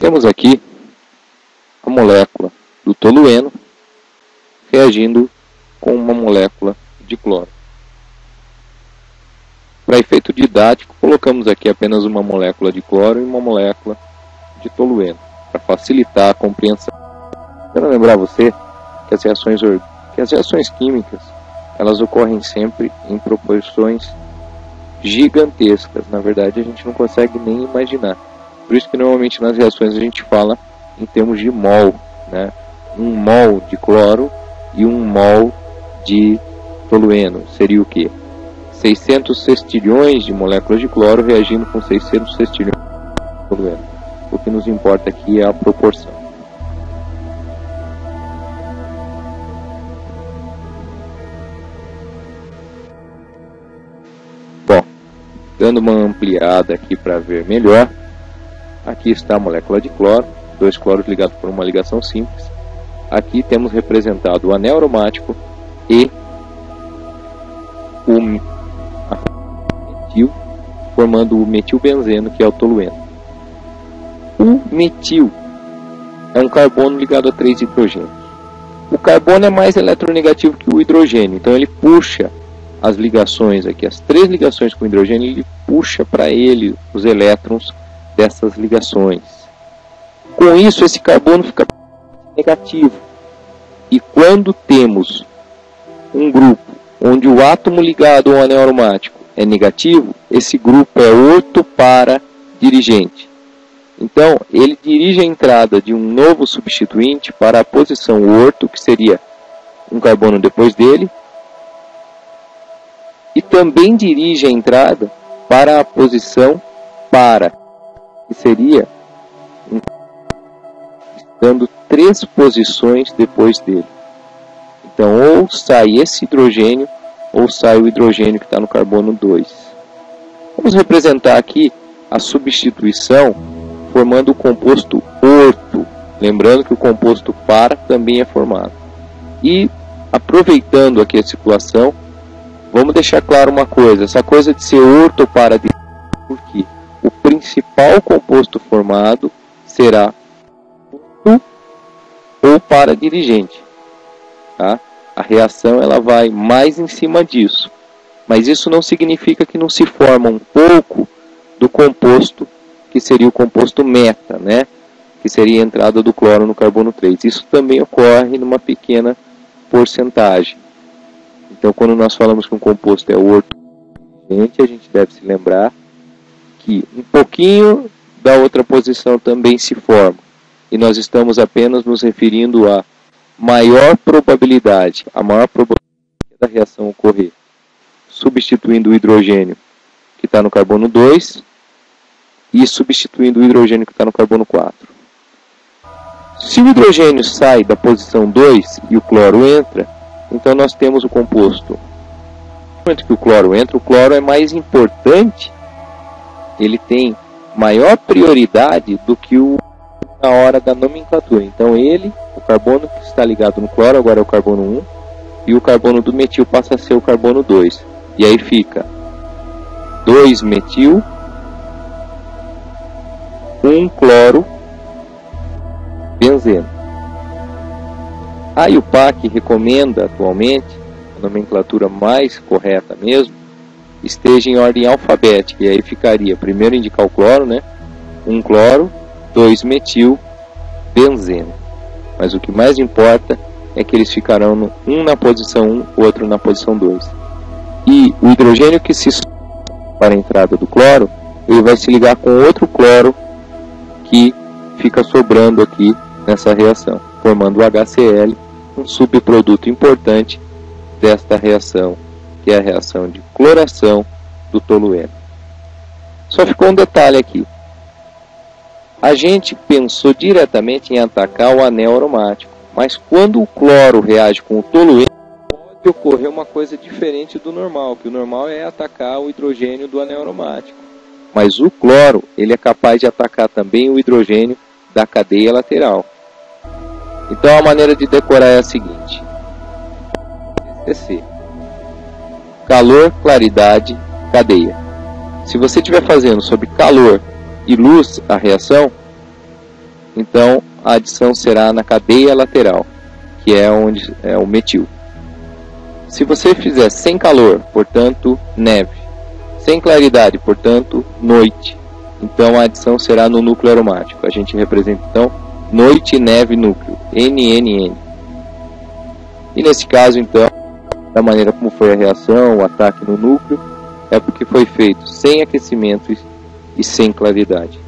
temos aqui a molécula do tolueno reagindo com uma molécula de cloro. Para efeito didático, colocamos aqui apenas uma molécula de cloro e uma molécula de tolueno, para facilitar a compreensão. Quero lembrar você que as reações químicas, elas ocorrem sempre em proporções gigantescas. Na verdade, a gente não consegue nem imaginar. Por isso que normalmente nas reações a gente fala em termos de mol, né? 1 mol de cloro e 1 mol de tolueno seria o quê? 600 sextilhões de moléculas de cloro reagindo com 600 sextilhões de tolueno. O que nos importa aqui é a proporção. Bom, dando uma ampliada aqui para ver melhor, aqui está a molécula de cloro, 2 cloros ligados por uma ligação simples. Aqui temos representado o anel aromático e o metil, formando o metilbenzeno, que é o tolueno. O metil é um carbono ligado a 3 hidrogênios. O carbono é mais eletronegativo que o hidrogênio, então ele puxa as ligações aqui, as 3 ligações com hidrogênio, ele puxa para ele os elétrons dessas ligações. Com isso, esse carbono fica negativo. E quando temos um grupo onde o átomo ligado ao anel aromático é negativo, esse grupo é orto-para-dirigente. Então, ele dirige a entrada de um novo substituinte para a posição orto, que seria um carbono depois dele, e também dirige a entrada para a posição para, que seria dando 3 posições depois dele. Então, ou sai esse hidrogênio, ou sai o hidrogênio que está no carbono 2. Vamos representar aqui a substituição formando o composto orto. Lembrando que o composto para também é formado. E, aproveitando aqui a situação, vamos deixar claro uma coisa. Essa coisa de ser orto para dirigente, porque o principal composto formado será ou para dirigente, tá? A reação ela vai mais em cima disso, mas isso não significa que não se forma um pouco do composto que seria o composto meta, né? Que seria a entrada do cloro no carbono 3. Isso também ocorre numa pequena porcentagem. Então, quando nós falamos que um composto é orto dirigente, a gente deve se lembrar que um pouquinho da outra posição também se forma. E nós estamos apenas nos referindo a maior probabilidade, a maior probabilidade da reação ocorrer, substituindo o hidrogênio que está no carbono 2 e substituindo o hidrogênio que está no carbono 4. Se o hidrogênio sai da posição 2 e o cloro entra, então nós temos o composto. No momento que o cloro entra, o cloro é mais importante, ele tem maior prioridade do que o na hora da nomenclatura. Então ele, o carbono que está ligado no cloro, agora é o carbono 1, e o carbono do metil passa a ser o carbono 2. E aí fica 2 metil, 1 cloro, benzeno. A IUPAC recomenda atualmente, a nomenclatura mais correta mesmo, esteja em ordem alfabética. E aí ficaria, primeiro indicar o cloro, né? 1 cloro, 2 metil, benzeno. Mas o que mais importa é que eles ficarão um na posição 1, outro na posição 2. E o hidrogênio que se para a entrada do cloro, ele vai se ligar com outro cloro que fica sobrando aqui nessa reação, formando o HCl, um subproduto importante desta reação, que é a reação de cloração do tolueno. Só ficou um detalhe aqui. A gente pensou diretamente em atacar o anel aromático, mas quando o cloro reage com o tolueno, pode ocorrer uma coisa diferente do normal, que o normal é atacar o hidrogênio do anel aromático. Mas o cloro, ele é capaz de atacar também o hidrogênio da cadeia lateral. Então a maneira de decorar é a seguinte: CC. Calor, claridade, cadeia. Se você estiver fazendo sobre calor e luz a reação, então a adição será na cadeia lateral, que é onde é o metil. Se você fizer sem calor, portanto, neve, sem claridade, portanto, noite, então a adição será no núcleo aromático. A gente representa então noite, neve, núcleo, NNN. E nesse caso, então, da maneira como foi a reação, o ataque no núcleo, é porque foi feito sem aquecimento e sem claridade.